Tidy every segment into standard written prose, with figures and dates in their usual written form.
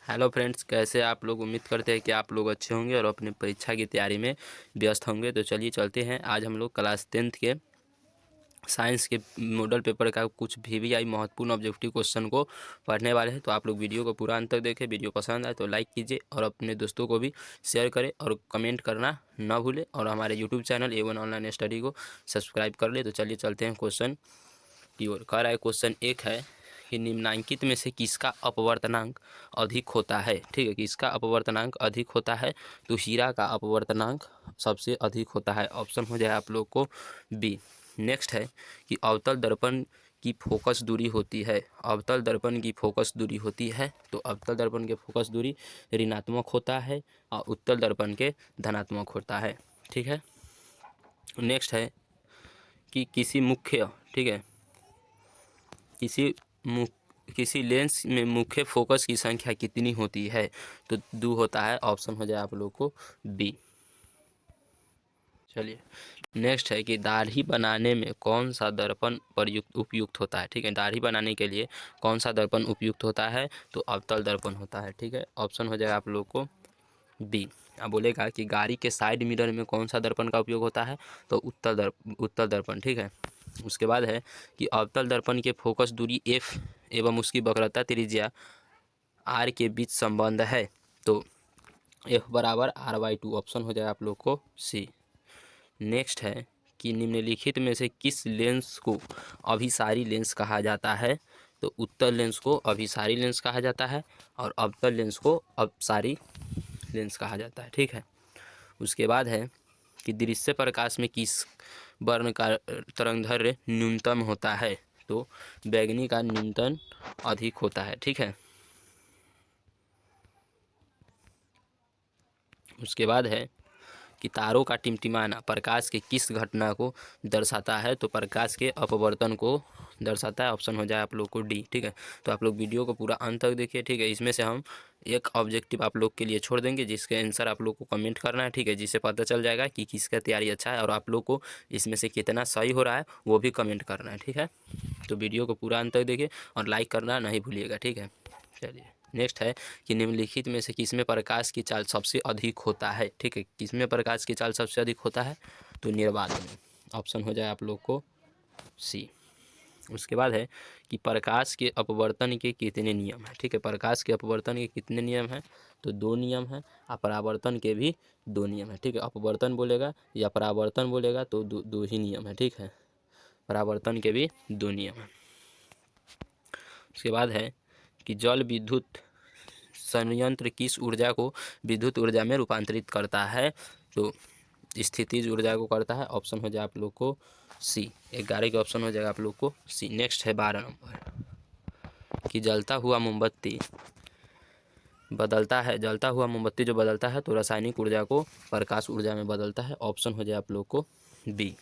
Hello friends, कैसे आप लोग। उम्मीद करते हैं कि आप लोग अच्छे होंगे और अपनी परीक्षा की तैयारी में व्यस्त होंगे। तो चलिए चलते हैं। आज हम लोग क्लास 10th के साइंस के मॉडल पेपर का कुछ VVI महत्वपूर्ण ऑब्जेक्टिव क्वेश्चन को पढ़ने वाले हैं। तो आप लोग वीडियो को पूरा अंत तक देखें। वीडियो पसंद आए तो लाइक कीजिए और अपने दोस्तों को भी शेयर करें और कमेंट करना न भूलें। और हमारे YouTube channel A1 online study को सब्सक्राइब कर ले। तो चलिए चलते हैं क्वेश्चन की ओर। कह रहा है क्वेश्चन एक है कि निम्नलिखित में से किसका अपवर्तनांक अधिक होता है। ठीक है, किसका अपवर्तनांक अधिक होता है। तो हीरा का अपवर्तनांक सबसे अधिक होता है। ऑप्शन हो जाए आप लोग को बी। नेक्स्ट है कि अवतल दर्पण की फोकस दूरी होती है। अवतल दर्पण की फोकस दूरी होती है तो अवतल दर्पण के फोकस दूरी ऋणात्मक होता है और उत्तल दर्पण के धनात्मक होता है। ठीक है। नेक्स्ट है कि किसी मुख्य, ठीक है, किसी लेंस में मुख्य फोकस की संख्या कितनी होती है। तो 2 होता है। ऑप्शन हो जाए आप लोग को बी। चलिए नेक्स्ट है कि दाढ़ी बनाने में कौन सा दर्पण उपयुक्त होता है। ठीक है, दाढ़ी बनाने के लिए कौन सा दर्पण उपयुक्त होता है। तो अवतल दर्पण होता है। ठीक है, ऑप्शन हो जाए आप लोग को बी। अब बोलेगा कि गाड़ी के साइड मिरर में कौन सा दर्पण का उपयोग होता है। तो उत्तल दर्पण। ठीक है। उसके बाद है कि अवतल दर्पण के फोकस दूरी f एवं उसकी वक्रता त्रिज्या r के बीच संबंध है। तो f बराबर r/2। ऑप्शन हो जाए आप लोग को सी। नेक्स्ट है कि निम्नलिखित में से किस लेंस को अभिसारी लेंस कहा जाता है। तो उत्तल लेंस को अभिसारी लेंस कहा जाता है और अवतल लेंस को अपसारी लेंस कहा जाता है। ठीक है। उसके बाद है कि दृश्य प्रकाश में किस वर्ण का तरंगदैर्घ्य न्यूनतम होता है। तो बैंगनी का न्यूनतम अधिक होता है। ठीक है। उसके बाद है कि तारों का टिमटिमाना प्रकाश के किस घटना को दर्शाता है। तो प्रकाश के अपवर्तन को दर्शाता है। ऑप्शन हो जाए आप लोग को डी। ठीक है। तो आप लोग वीडियो को पूरा अंत तक देखिए। ठीक है, इसमें से हम एक ऑब्जेक्टिव आप लोग के लिए छोड़ देंगे जिसके आंसर आप लोग को कमेंट करना है। ठीक है, जिससे पता चल जाएगा कि किसका तैयारी अच्छा है और आप लोग को इसमें से कितना सही हो रहा है वो भी कमेंट करना है। ठीक है, तो वीडियो को पूरा अंत तक देखिए और लाइक करना नहीं भूलिएगा। ठीक है। चलिए नेक्स्ट है कि निम्नलिखित में से किसमें प्रकाश की चाल सबसे अधिक होता है। ठीक है, किसमें प्रकाश की चाल सबसे अधिक होता है। तो निर्वात में। ऑप्शन हो जाए आप लोग को सी। उसके बाद है कि प्रकाश के अपवर्तन के कितने नियम हैं। ठीक है, प्रकाश के अपवर्तन के कितने नियम हैं। तो 2 नियम हैं और परावर्तन के भी 2 नियम हैं। ठीक है, अपवर्तन बोलेगा या परावर्तन बोलेगा तो दो ही नियम है। ठीक है, परावर्तन के भी 2 नियम हैं। उसके बाद है कि जल विद्युत संयंत्र किस ऊर्जा को विद्युत ऊर्जा में रूपांतरित करता है। तो स्थितिज ऊर्जा को करता है। ऑप्शन हो जाए आप लोग को सी। 11 के ऑप्शन हो जाएगा आप लोग को सी। नेक्स्ट है 12 नंबर कि जलता हुआ मोमबत्ती जो बदलता है तो रासायनिक ऊर्जा को प्रकाश ऊर्जा में बदलता है। ऑप्शन हो जाए आप लोग को बी।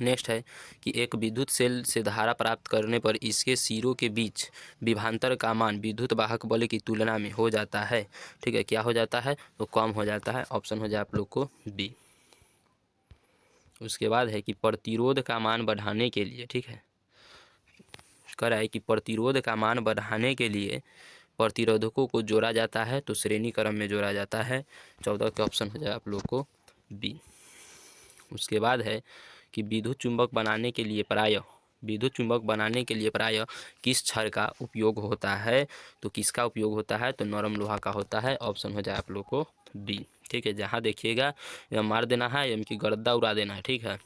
नेक्स्ट है कि एक विद्युत सेल से धारा प्राप्त करने पर इसके सिरों के बीच विभवांतर का मान विद्युत वाहक बल की तुलना में हो जाता है। ठीक है, क्या हो जाता है तो कम हो जाता है। ऑप्शन हो जाए आप लोग को बी। उसके बाद है कि प्रतिरोध का मान बढ़ाने के लिए, ठीक है, कह रहा है कि प्रतिरोध का मान बढ़ाने के लिए प्रतिरोधकों को जोड़ा जाता है तो श्रेणी क्रम में जोड़ा जाता है। 14 के ऑप्शन हो जाए आप लोग को बी। उसके बाद है कि विद्युत चुंबक बनाने के लिए प्रायः किस क्षण का उपयोग होता है। तो किसका उपयोग होता है तो नरम लोहा का होता है। ऑप्शन हो जाए आप लोग को बी। ठीक है, जहाँ देखिएगा या मार देना है यानी कि गर्दा उड़ा देना है। ठीक है,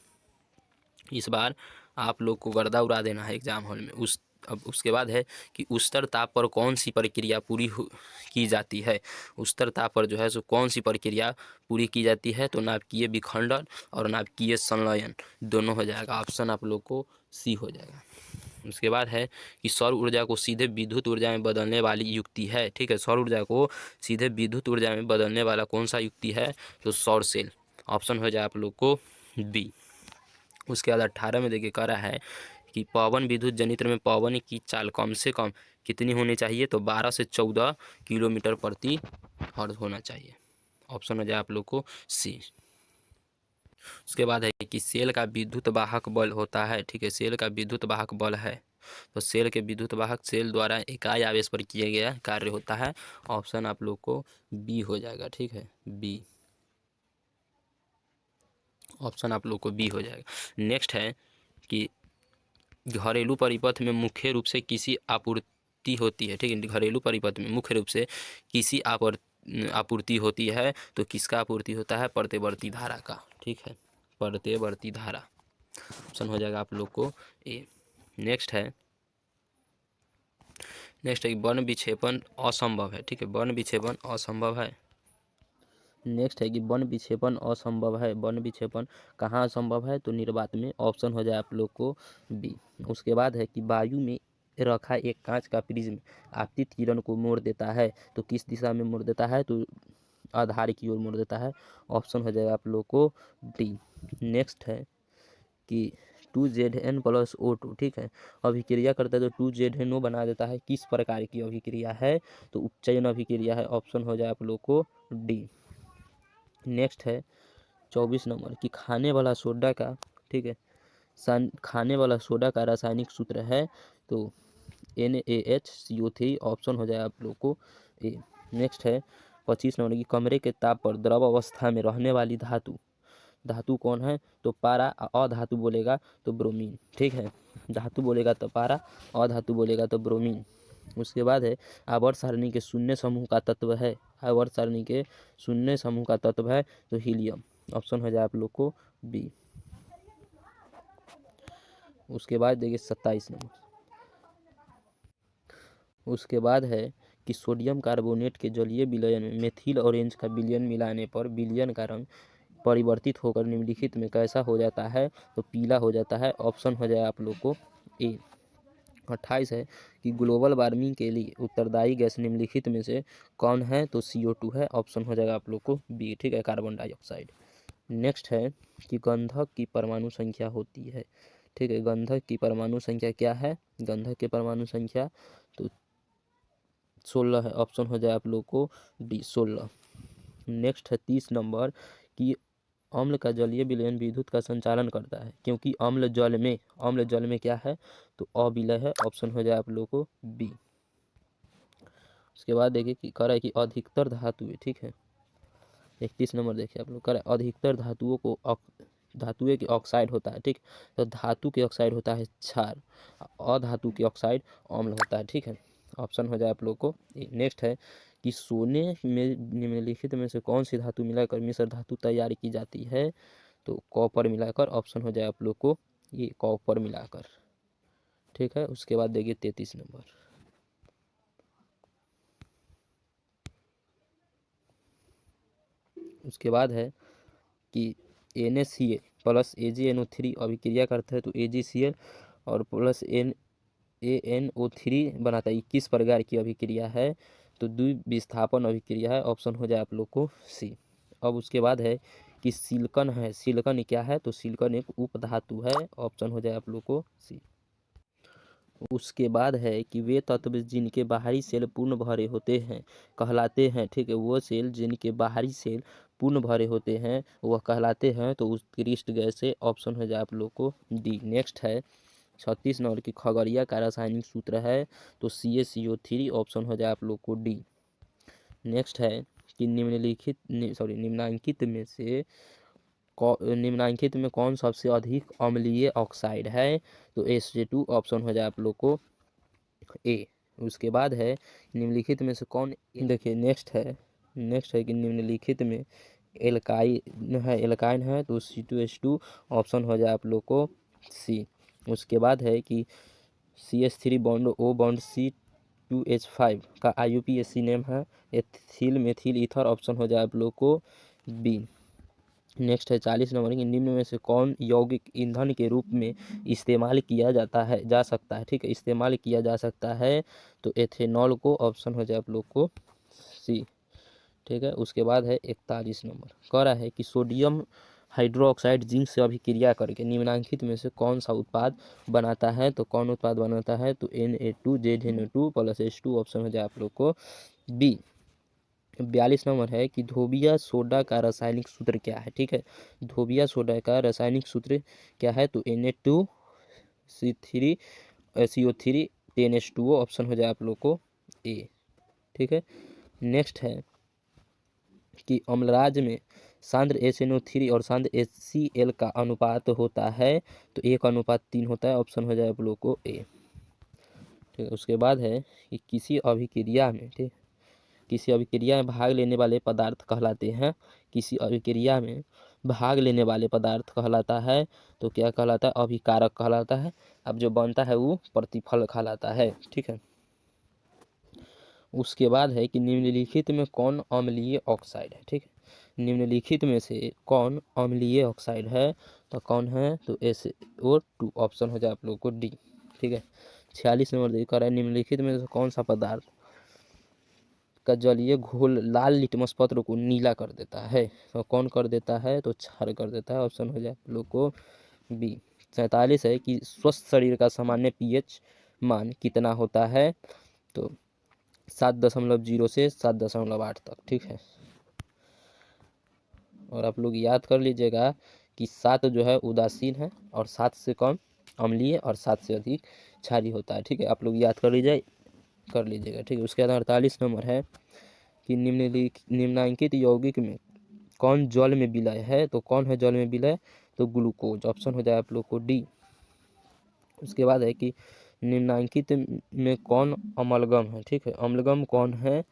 इस बार आप लोग को गर्दा उड़ा देना है एग्जाम हॉल में। अब उसके बाद है कि उच्चतर ताप पर कौन सी प्रक्रिया की जाती है। उच्चतर ताप पर जो है सो कौन सी प्रक्रिया पूरी की जाती है। तो नाभिकीय विखंडन और नाभिकीय संलयन दोनों हो जाएगा। ऑप्शन आप लोग को सी हो जाएगा। उसके बाद है कि सौर ऊर्जा को सीधे विद्युत ऊर्जा में बदलने वाली युक्ति है। ठीक है, सौर ऊर्जा को सीधे विद्युत ऊर्जा में बदलने वाला कौन सा युक्ति है। तो सौर सेल। ऑप्शन हो जाए आप लोग को बी। उसके बाद 18 में देखिए कह रहा है कि पवन विद्युत जनित्र में पवन की चाल कम से कम कितनी होनी चाहिए। तो 12 से 14 किलोमीटर प्रति हर्ट्ज होना चाहिए। ऑप्शन हो जाए आप लोग को सी। उसके बाद है कि सेल का विद्युत वाहक बल होता है। ठीक है, सेल का विद्युत वाहक बल है तो सेल के विद्युत वाहक सेल द्वारा इकाई आवेश पर किया गया कार्य होता है। ऑप्शन आप लोग को बी हो जाएगा, ठीक है, बी, ऑप्शन आप लोग को बी हो जाएगा। नेक्स्ट है कि घरेलू परिपथ में मुख्य रूप से किसी आपूर्ति होती है, ठीक है, घरेलू परिपथ में मुख्य रूप से किसी आपूर्ति होती है, तो किसका आपूर्ति होता है? प्रत्यवर्ती धारा का, ठीक है, प्रत्यवर्ती धारा, ऑप्शन हो जाएगा आप लोग को ए। नेक्स्ट है वन विक्षेपण असंभव है, ठीक है, वन विक्षेपण असंभव है। नेक्स्ट है कि वन विक्षेपण असंभव है, वन विक्षेपण कहाँ असंभव है? तो निर्वात में, ऑप्शन हो जाए आप लोग को बी। उसके बाद है कि वायु में रखा एक कांच का प्रिज्म आपतित किरण को मोड़ देता है, तो किस दिशा में मोड़ देता है? तो आधार की ओर मोड़ देता है, ऑप्शन हो जाएगा आप लोग को डी। नेक्स्ट है कि 2Zn+O2, ठीक है, अभिक्रिया करता है तो 2ZNO बना देता है, किस प्रकार की अभिक्रिया है? तो उपचयन अभिक्रिया है, ऑप्शन हो जाए आप लोग को डी। नेक्स्ट है 24 नंबर कि खाने वाला सोडा का, ठीक है, खाने वाला सोडा का रासायनिक सूत्र है, तो NaHCO3, ऑप्शन हो जाए आप लोग को ए। नेक्स्ट है 25 नंबर की कमरे के ताप पर द्रव अवस्था में रहने वाली धातु कौन है? तो पारा, अधातु बोलेगा तो ब्रोमीन, ठीक है, धातु बोलेगा तो पारा, अधातु बोलेगा तो ब्रोमीन। उसके बाद है आवर्त सारणी के शून्य समूह का तत्व है, आवर्त सारणी के शून्य समूह का तत्व है तो हीलियम, ऑप्शन हो जाए आप लोग को बी। उसके बाद देखिए 27 नंबर, उसके बाद है कि सोडियम कार्बोनेट के जलीय विलयन में मेथिल ऑरेंज का विलयन मिलाने पर विलयन का रंग परिवर्तित होकर निम्नलिखित में कैसा हो जाता है? तो पीला हो जाता है, ऑप्शन हो जाए आप लोग को ए। 28 है कि ग्लोबल वार्मिंग के लिए उत्तरदायी गैस निम्नलिखित में से कौन है? तो CO2 है, ऑप्शन हो जाएगा आप लोग को बी, ठीक है, कार्बन डाइऑक्साइड। नेक्स्ट है कि गंधक की परमाणु संख्या होती है, ठीक है, गंधक की परमाणु संख्या क्या है? गंधक की परमाणु संख्या तो 16 है, ऑप्शन हो जाए आप लोग को डी, 16। नेक्स्ट है 30 नंबर कि अम्ल का जलीय विलयन विद्युत का संचालन करता है, क्योंकि अम्ल जल में क्या है? तो अविलय है, ऑप्शन हो जाए आप लोग को बी। उसके बाद देखिए कि कह रहा है कि अधिकतर धातुएं, ठीक है, 31 नंबर देखिए आप लोग, कह रहा है अधिकतर धातुएं के ऑक्साइड होता है, ठीक, तो धातु के ऑक्साइड होता है क्षार, अधातु के ऑक्साइड अम्ल होता है, ठीक है, ऑप्शन हो जाए आप लोग को। नेक्स्ट है कि सोने में निम्नलिखित में से कौन सी धातु मिलाकर मिश्र धातु तैयार की जाती है? तो कॉपर मिलाकर, ऑप्शन हो जाए आप लोग को ये कॉपर मिलाकर, ठीक है। उसके बाद देखिए 33 नंबर, उसके बाद है कि NaCl प्लस AgNO3 अभिक्रिया करता है तो AgCl और प्लस AnO3 बनाता है, किस प्रकार की अभिक्रिया है? तो द्विविस्थापन अभिक्रिया है, ऑप्शन हो जाए आप लोग को सी। अब उसके बाद है कि सिलिकॉन है, सिलिकॉन क्या है? तो सिलिकॉन एक उपधातु है, ऑप्शन हो जाए आप लोग को सी। उसके बाद है कि वे तत्व जिनके बाहरी सेल पूर्ण भरे होते हैं कहलाते हैं, ठीक है, वो सेल जिनके बाहरी सेल पूर्ण भरे होते हैं वह कहलाते हैं तो उत्कृष्ट गैस है, ऑप्शन हो जाए आप लोग को डी। नेक्स्ट है 36 नंबर की खगड़िया का रासायनिक सूत्र है तो CaCO3, ऑप्शन हो जाए आप लोग को डी। नेक्स्ट है कि निम्नांकित में कौन सबसे अधिक अम्लीय ऑक्साइड है? तो HCl2, ऑप्शन हो जाए आप लोग को ए। उसके बाद है निम्नलिखित में से कौन, देखिए नेक्स्ट है कि निम्नलिखित में एल्काइन है तो C2H2, ऑप्शन हो जाए आप लोग को सी। उसके बाद है कि CH3 bond O bond C2H5 का IUPAC नेम है एथिल मेथिल ईथर, ऑप्शन हो जाए आप लोग को बी। नेक्स्ट है 40 नंबर की निम्न में से कौन यौगिक ईंधन के रूप में इस्तेमाल किया जा सकता है, ठीक है, इस्तेमाल किया जा सकता है तो एथेनॉल को, ऑप्शन हो जाए आप लोग को सी, ठीक है। उसके बाद है 41 नंबर, कह रहा है कि सोडियम हाइड्रोक्साइड जिंक से अभिक्रिया करके निम्नांकित में से कौन सा उत्पाद बनाता है? तो कौन उत्पाद बनाता है? तो Na2ZNO2 प्लस H2, ऑप्शन हो जाए आप लोग को बी। 42 नंबर है कि धोबिया सोडा का रासायनिक सूत्र क्या है, ठीक है, धोबिया सोडा का रासायनिक सूत्र क्या है? तो Na2C3, CO3 10H2O, ऑप्शन हो जाए आप लोग को ए। ठीक है, नेक्स्ट है कि अम्लराज में सांद्र SNO3 और सांद्र HCl का अनुपात होता है तो 1:3 होता है, ऑप्शन हो जाए आप लोग को ए। ठीक है, उसके बाद है कि किसी अभिक्रिया में, ठीक, किसी अभिक्रिया में भाग लेने वाले पदार्थ कहलाते हैं, किसी अभिक्रिया में भाग लेने वाले पदार्थ कहलाता है तो क्या कहलाता है, अभिकारक कहलाता है। अब जो बनता है वो प्रतिफल कहलाता है। ठीक है, उसके बाद है कि निम्नलिखित में कौन अम्लीय ऑक्साइड है। ठीक है, निम्नलिखित में से कौन अम्लीय ऑक्साइड है, तो कौन है, तो SO2, ऑप्शन हो जाए आप लोग को डी। ठीक है, 46 नंबर दे कर है, निम्नलिखित में से कौन सा पदार्थ का जलीय घोल लाल लिटमस पत्र को नीला कर देता है, तो कौन कर देता है, तो क्षार कर देता है, ऑप्शन हो जाए आप लोग को बी। 47 है कि स्वस्थ शरीर का सामान्य pH मान कितना होता है, तो 7.0 से 7.8 तक। ठीक है, और आप लोग याद कर लीजिएगा कि 7 जो है उदासीन है और 7 से कम अम्लीय और 7 से अधिक क्षारीय होता है। ठीक है, आप लोग याद कर लीजिएगा। ठीक है, उसके बाद 48 नंबर है कि निम्नलिखित यौगिक में कौन जल में विलय है, तो कौन है जल में विलय, तो ग्लूकोज, ऑप्शन हो जाए आप लोग को डी। उसके बाद है कि निम्नलिखित में कौन अम्लगम है। ठीक है, अम्लगम कौन है,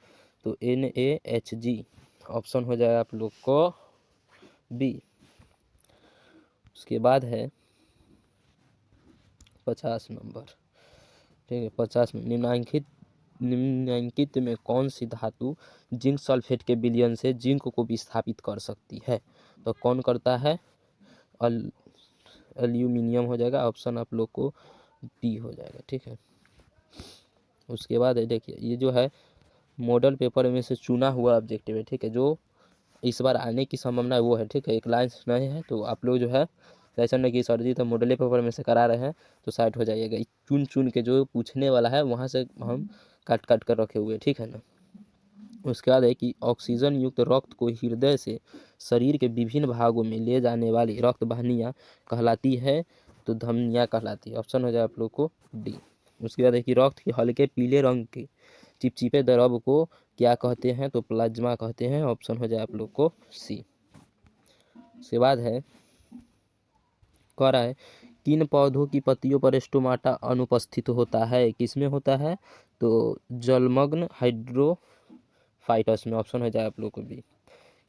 तो NaHG, ऑप्शन हो जाए आप लोग को बी। उसके बाद है 50 नंबर। ठीक है, 50 में निम्नलिखित में कौन सी धातु जिंक सल्फेट के विलयन से जिंक को विस्थापित कर सकती है, तो कौन करता है, एल्यूमिनियम हो जाएगा, ऑप्शन आप लोग को बी हो जाएगा। ठीक है, उसके बाद है देखिए ये जो है मॉडल पेपर में से चुना हुआ ऑब्जेक्टिव है। ठीक है, जो इस बार आने की संभावना है वो है। ठीक है, एक लाइन नहीं है तो आप लोग जो है ऐसा नहीं कि सर जी तो मॉडल पेपर में से करा रहे हैं तो साइड हो जाइएगा, चुन चुन के जो पूछने वाला है वहाँ से हम काट काट कर रखे हुए। ठीक है ना, उसके बाद है कि ऑक्सीजन युक्त रक्त को हृदय से शरीर के विभिन्न भागों में ले जाने वाली रक्त वाहिनियाँ कहलाती है, तो धमनियाँ कहलाती है, ऑप्शन हो जाए आप लोग को डी। उसके बाद है कि रक्त के हल्के पीले रंग के चिपचिपे द्रव को क्या कहते हैं, तो प्लाज्मा कहते हैं, ऑप्शन हो जाए आप लोग को सी। उसके बाद है कह रहा है किन पौधों की पत्तियों पर स्टोमाटा अनुपस्थित होता है, किसमें होता है, तो जलमग्न हाइड्रोफाइटस में, ऑप्शन हो जाए आप लोग को बी।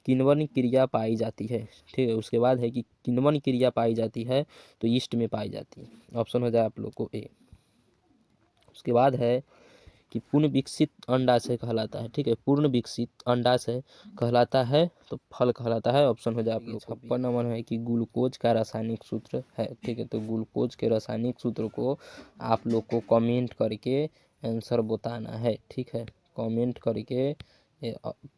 किण्वन क्रिया पाई जाती है। ठीक है, उसके बाद है कि किण्वन क्रिया पाई जाती है तो ईस्ट में पाई जाती है, ऑप्शन हो जाए आप लोग को ए। उसके बाद है कि पूर्ण विकसित अंडाशय कहलाता है। ठीक है, पूर्ण विकसित अंडाशय कहलाता है तो फल कहलाता है, ऑप्शन हो जाए आप लोग को। 56 नंबर है कि ग्लूकोज का रासायनिक सूत्र है। ठीक है, तो ग्लूकोज के रासायनिक सूत्र को आप लोग को कमेंट करके आंसर बताना है। ठीक है, कमेंट करके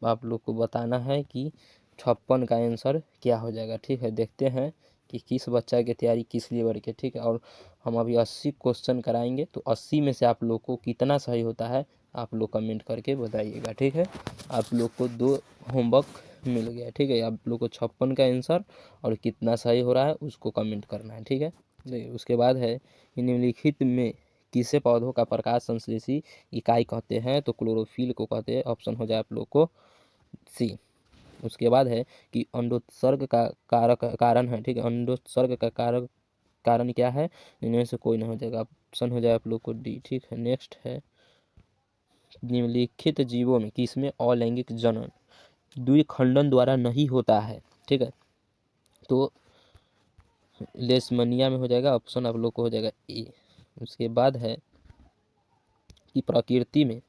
आप लोग को बताना है कि 56 का आंसर क्या हो जाएगा। ठीक है, देखते हैं कि किस बच्चा की तैयारी किस लेवल के। ठीक है, और हम अभी 80 क्वेश्चन कराएंगे तो 80 में से आप लोग को कितना सही होता है आप लोग कमेंट करके बताइएगा। ठीक है, आप लोग को 2 होमवर्क मिल गया। ठीक है, आप लोग को 56 का आंसर और कितना सही हो रहा है उसको कमेंट करना है। ठीक है, देखिए उसके बाद है निम्नलिखित में किसे पौधों का प्रकाश संश्लेषी इकाई कहते हैं, तो क्लोरोफिल को कहते हैं, ऑप्शन हो जाए आप लोग को सी। उसके बाद है कि अंडोत्सर्ग का कारक कारण है। ठीक है, अंडोत्सर्ग का कारण क्या है, इनमें से कोई ना हो जाएगा, ऑप्शन हो जाए आप लोग को डी। ठीक है, नेक्स्ट है निम्नलिखित जीवों में किसमें अलैंगिक जनन द्विखंडन द्वारा नहीं होता है। ठीक है, तो लेशमनिया में हो जाएगा, ऑप्शन आप लोग को हो जाएगा ए। उसके बाद है कि प्रकृति में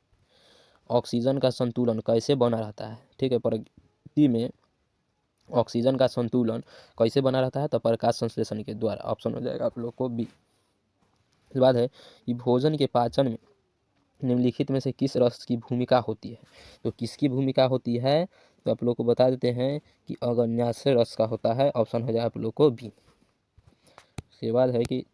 ऑक्सीजन का संतुलन कैसे बना रहता है। ठीक है, प्रकृति में ऑक्सीजन का संतुलन कैसे बना रहता है, तो प्रकाश संश्लेषण के द्वारा, ऑप्शन हो जाएगा आप लोग को बी। इसके बाद है कि भोजन के पाचन में निम्नलिखित में से किस रस की भूमिका होती है, तो किसकी भूमिका होती है, तो आप लोग को बता देते हैं कि अग्न्याशय रस का होता है, ऑप्शन हो जाए आप लोग को बी। उसके बाद है कि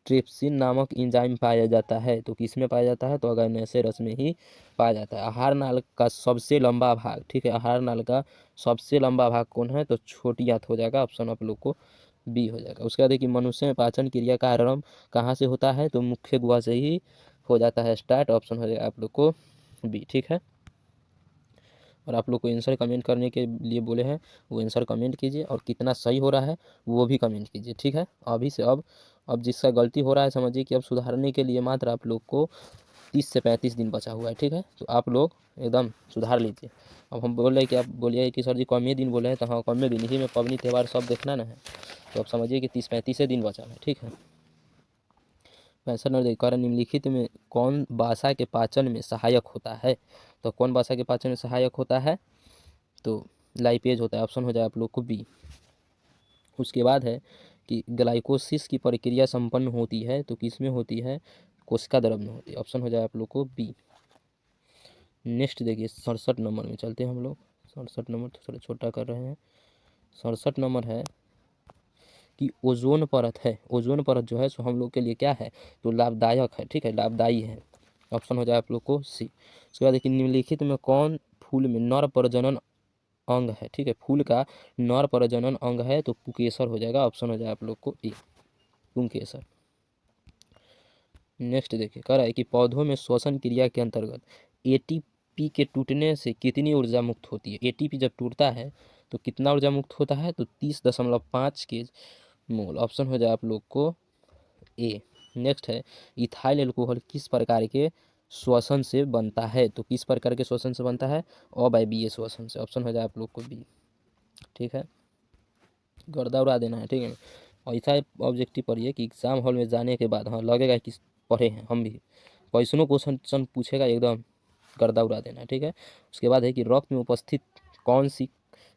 ट्रिप्सिन नामक एंजाइम पाया जाता है, तो किस में पाया जाता है, तो अग्न्याशय रस में ही पाया जाता है। आहार नाल का सबसे लंबा भाग, ठीक है, आहार नाल का सबसे लंबा भाग कौन है, तो छोटी आंत हो जाएगा, ऑप्शन आप लोग को बी हो जाएगा। उसके बाद देखिए मनुष्य में पाचन क्रिया का आरंभ कहाँ से होता है, तो मुख्य गुहा से ही हो जाता है स्टार्ट। ऑप्शन हो जाएगा आप लोग को बी, ठीक है। और आप लोग को आंसर कमेंट करने के लिए बोले हैं, वो आंसर कमेंट कीजिए और कितना सही हो रहा है वो भी कमेंट कीजिए, ठीक है। अभी से अब जिसका गलती हो रहा है समझिए कि अब सुधारने के लिए मात्र आप लोग को 30 से 35 दिन बचा हुआ है, ठीक है। तो आप लोग एकदम सुधार लीजिए। अब हम बोल रहे हैं कि आप बोलिए कि सर जी कम दिन बोले हैं, तो हाँ कम दिन, इसी में पबनी त्यौहार सब देखना ना है। तो आप समझिए कि 30-35 दिन बचा है, ठीक है। 65 नंबर देखिए, कह निम्नलिखित में कौन बासा के पाचन में सहायक होता है। तो कौन बासा के पाचन में सहायक होता है, तो लाइपेज होता है। ऑप्शन हो जाए आप लोग को बी। उसके बाद है कि ग्लाइकोसिस की प्रक्रिया संपन्न होती है, तो किस में होती है, कोशिका द्रव में होती है। ऑप्शन हो जाए आप लोग को बी। नेक्स्ट देखिए 67 नंबर में चलते हैं हम लोग। 67 नंबर तो थोड़ा छोटा कर रहे हैं। 67 नंबर है कि ओजोन परत है, ओजोन परत जो है सो हम लोग के लिए क्या है, तो लाभदायक है, ठीक है, लाभदायी है। ऑप्शन हो जाए आप लोग को सी। उसके बाद देखिए निम्नलिखित में कौन फूल में नर प्रजनन अंग है, ठीक है, फूल का नर प्रजनन अंग है, तो पुंकेसर हो जाएगा। ऑप्शन हो जाए आप लोग को ए, पुंकेसर। नेक्स्ट देखिए कह रहा है कि पौधों में श्वसन क्रिया के अंतर्गत एटीपी के टूटने से कितनी ऊर्जा मुक्त होती है। एटीपी जब टूटता है तो कितना ऊर्जा मुक्त होता है, तो 30.5 के मोल। ऑप्शन हो जाए आप लोग को ए। नेक्स्ट है इथाइल एल्कोहल किस प्रकार के श्वसन से बनता है, तो किस प्रकार के श्वसन से बनता है, अवायवीय श्वसन से। ऑप्शन हो जाए आप लोग को बी, ठीक है। गर्दा उड़ा देना है, ठीक है। और ऐसा ऑब्जेक्टिव पढ़िए कि एग्जाम हॉल में जाने के बाद हाँ लगेगा कि पढ़े हैं हम भी, क्वेश्चनों क्वेश्चन पूछेगा एकदम गर्दा उड़ा देना है, ठीक है। उसके बाद है कि रक्त में उपस्थित कौन सी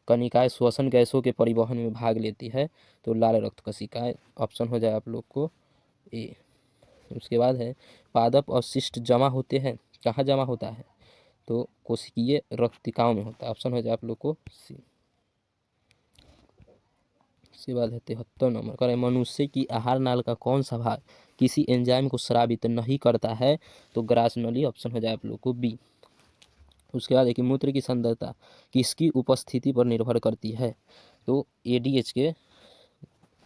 कणिकाएं श्वसन गैसों के परिवहन में भाग लेती है, तो लाल रक्त कोशिकाएं। ऑप्शन हो जाए आप लोग को ए। उसके बाद है पादप अवशिष्ट जमा होते हैं, कहाँ जमा होता है, तो कोशिकीय रक्तिकाओं में होता है। ऑप्शन हो जाए आप लोग को सी। उसके बाद है 73 नंबर, करें मनुष्य की आहार नाल का कौन सा भाग किसी एंजाइम को स्रावित नहीं करता है, तो ग्रास नली। ऑप्शन हो जाए आप लोग को बी। उसके बाद देखिए मूत्र की सांद्रता किसकी उपस्थिति पर निर्भर करती है, तो एडीएच के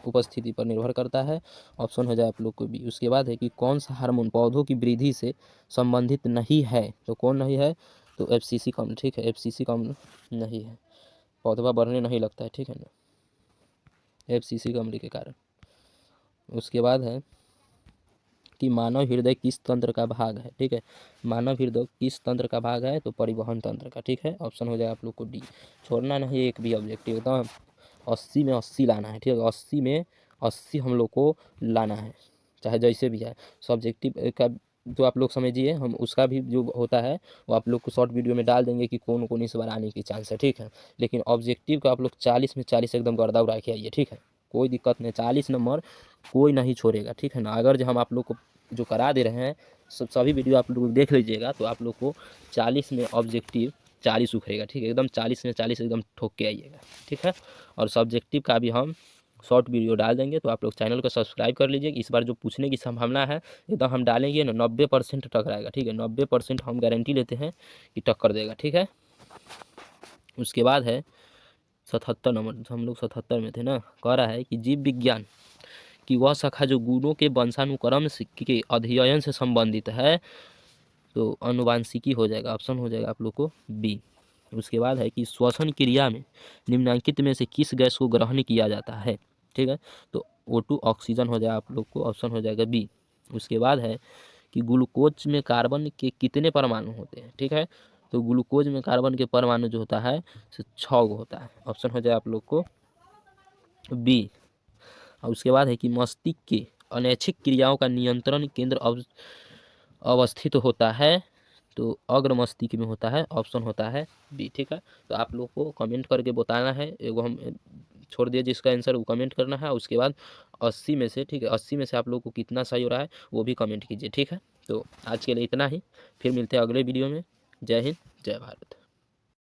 उपस्थिति पर निर्भर करता है। ऑप्शन हो जाए आप लोग को बी। उसके बाद है कि कौन सा हार्मोन पौधों की वृद्धि से संबंधित नहीं है, तो कौन नहीं है, तो एफसीसी कम, ठीक है, एफसीसी कम नहीं है, पौधा बढ़ने नहीं लगता है, ठीक है ना, एफसीसी कमरे के कारण। उसके बाद है कि मानव हृदय किस तंत्र का भाग है, ठीक है, मानव हृदय किस तंत्र का भाग है, तो परिवहन तंत्र का, ठीक है। ऑप्शन हो जाए आप लोग को डी। छोड़ना नहीं एक भी ऑब्जेक्टिव, एकदम 80 में 80 लाना है, ठीक है, 80 में 80 हम लोग को लाना है, चाहे जैसे भी है। सब्जेक्टिव का तो आप लोग समझिए, हम उसका भी जो होता है वो आप लोग को शॉर्ट वीडियो में डाल देंगे कि कौन कौन इस बार आने की चांस है, ठीक है। लेकिन ऑब्जेक्टिव का आप लोग 40 में 40 एकदम गर्दा उड़ा के आइए, ठीक है, कोई दिक्कत नहीं, 40 नंबर कोई नहीं छोड़ेगा, ठीक है ना। अगर जो हम आप लोग को जो करा दे रहे हैं सभी वीडियो आप लोग देख लीजिएगा, तो आप लोग को 40 में ऑब्जेक्टिव 40 उखड़ेगा, ठीक है, एकदम 40 में 40 एकदम ठोक के आइएगा, ठीक है। और सब्जेक्टिव का भी हम शॉर्ट वीडियो डाल देंगे, तो आप लोग चैनल को सब्सक्राइब कर लीजिए। इस बार जो पूछने की संभावना है एकदम हम डालेंगे ना 90% टकराएगा, ठीक है, 90% हम गारंटी लेते हैं कि टक्कर देगा, ठीक है। उसके बाद है 77 नंबर, हम लोग 77 में थे ना, कह रहा है कि जीव विज्ञान कि वह शाखा जो गुणों के वंशानुक्रम के अध्ययन से संबंधित है, तो अनुवांशिकी हो जाएगा। ऑप्शन हो जाएगा आप लोग को बी। उसके बाद है कि श्वसन क्रिया में निम्नलिखित में से किस गैस को ग्रहण किया जाता है, ठीक है, तो O2 ऑक्सीजन हो जाए आप लोग को। ऑप्शन हो जाएगा बी। उसके बाद है कि ग्लूकोज में कार्बन के कितने परमाणु होते हैं, ठीक है, तो ग्लूकोज में कार्बन के परमाणु जो होता है 6 होता है। ऑप्शन हो जाए आप लोग को बी। और उसके बाद है कि मस्तिष्क के अनैच्छिक क्रियाओं का नियंत्रण केंद्र अवस्थित होता है, तो अग्र मस्तिष्क में होता है। ऑप्शन होता है बी, ठीक है। तो आप लोग को कमेंट करके बताना है, एगो हम छोड़ दिए जिसका आंसर वो कमेंट करना है। उसके बाद 80 में से, ठीक है, 80 में से आप लोग को कितना सही हो रहा है वो भी कमेंट कीजिए, ठीक है। तो आज के लिए इतना ही, फिर मिलते हैं अगले वीडियो में। जय हिंद, जय भारत।